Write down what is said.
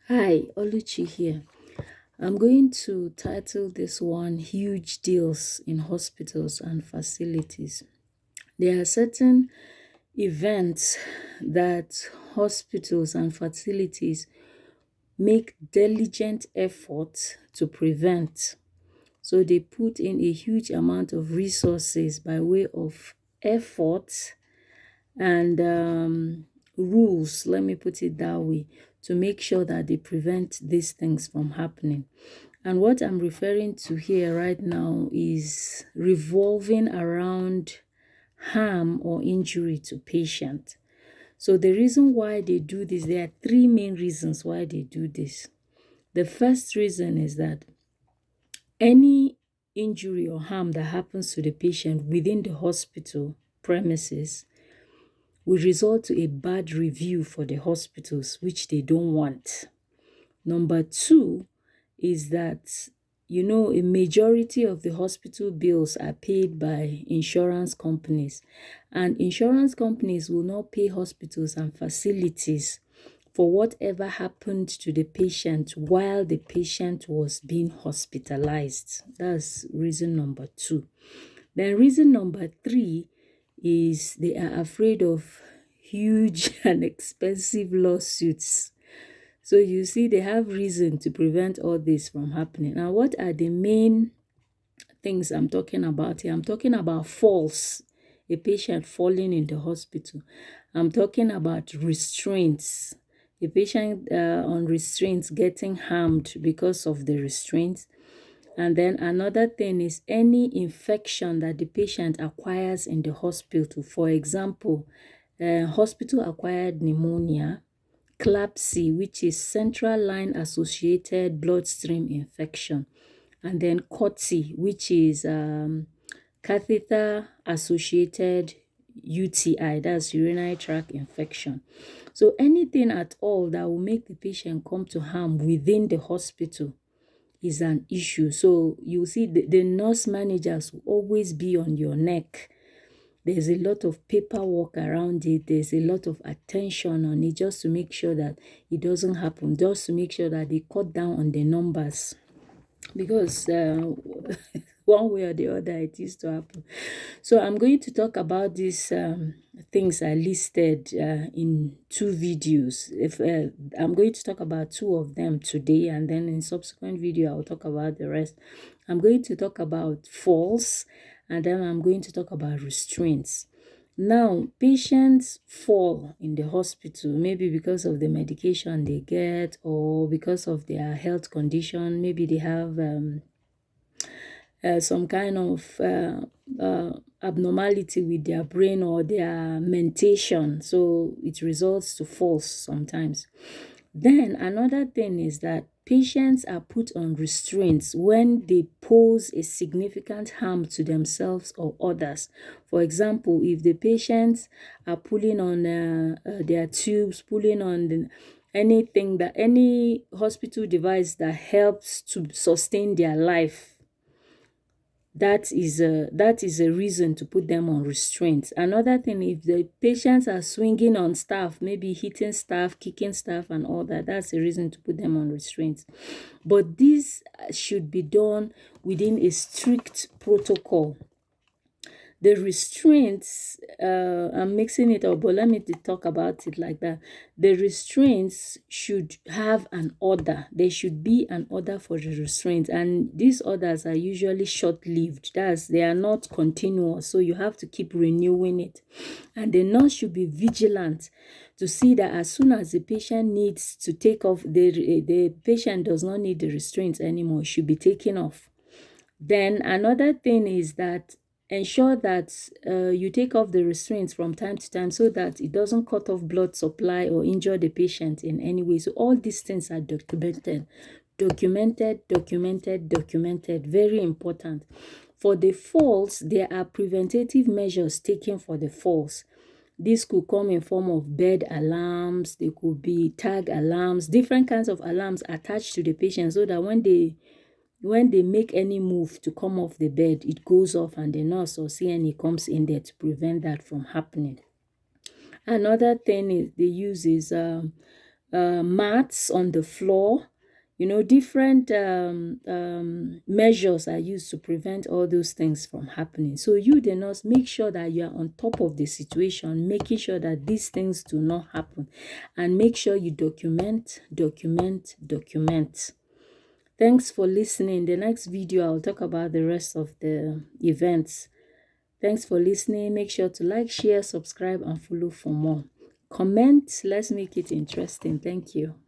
Hi, Oluchi here. I'm going to title this one Huge Deals in Hospitals and Facilities. There are certain events that hospitals and facilities make diligent effort to prevent. So they put in a huge amount of resources by way of effort and rules, let me put it that way, to make sure that they prevent these things from happening. And what I'm referring to here right now is revolving around harm or injury to patient. So the reason why they do this, there are three main reasons why they do this. The first reason is that any injury or harm that happens to the patient within the hospital premises will result to a bad review for the hospitals, which they don't want. Number two is that, a majority of the hospital bills are paid by insurance companies, and insurance companies will not pay hospitals and facilities for whatever happened to the patient while the patient was being hospitalized. That's reason number two. Then reason number three is they are afraid of huge and expensive lawsuits. So you see, they have reason to prevent all this from happening. Now, what are the main things I'm talking about here? I'm talking about falls, a patient falling in the hospital. I'm talking about restraints, a patient on restraints getting harmed because of the restraints. And then another thing is any infection that the patient acquires in the hospital. For example, hospital-acquired pneumonia, CLABSI, which is central line associated bloodstream infection, and then COTI, which is catheter associated UTI, that's urinary tract infection. So anything at all that will make the patient come to harm within the hospital is an issue. So you see the nurse managers will always be on your neck. There's a lot of paperwork around it. There's a lot of attention on it just to make sure that it doesn't happen, just to make sure that they cut down on the numbers. Because one way or the other, it used to happen. So I'm going to talk about these things I listed in two videos. If I'm going to talk about two of them today, and then in subsequent video, I'll talk about the rest. I'm going to talk about falls, and then I'm going to talk about restraints. Now, patients fall in the hospital, maybe because of the medication they get or because of their health condition. Maybe they have some kind of abnormality with their brain or their mentation. So it results to falls sometimes. Then another thing is that patients are put on restraints when they pose a significant harm to themselves or others. For example, if the patients are pulling on their tubes, pulling on any hospital device that helps to sustain their life, that is a reason to put them on restraint. Another thing, if the patients are swinging on staff, maybe hitting staff, kicking staff and all that, that's a reason to put them on restraint. But this should be done within a strict protocol. The restraints, I'm mixing it up, but let me talk about it like that. The restraints should have an order. There should be an order for the restraints, and these orders are usually short-lived. They are not continuous, so you have to keep renewing it. And the nurse should be vigilant to see that as soon as the patient needs to take off, the patient does not need the restraints anymore, it should be taken off. Then another thing is that ensure that you take off the restraints from time to time so that it doesn't cut off blood supply or injure the patient in any way. So all these things are documented. Documented. Very important. For the falls, there are preventative measures taken for the falls. This could come in form of bed alarms, they could be tag alarms, different kinds of alarms attached to the patient so that when they make any move to come off the bed, it goes off and the nurse or CNE comes in there to prevent that from happening. Another thing is they use is mats on the floor. Different measures are used to prevent all those things from happening. So you, the nurse, make sure that you are on top of the situation, making sure that these things do not happen, and make sure you document. Thanks for listening. The next video, I'll talk about the rest of the events. Thanks for listening. Make sure to like, share, subscribe, and follow for more. Comment. Let's make it interesting. Thank you.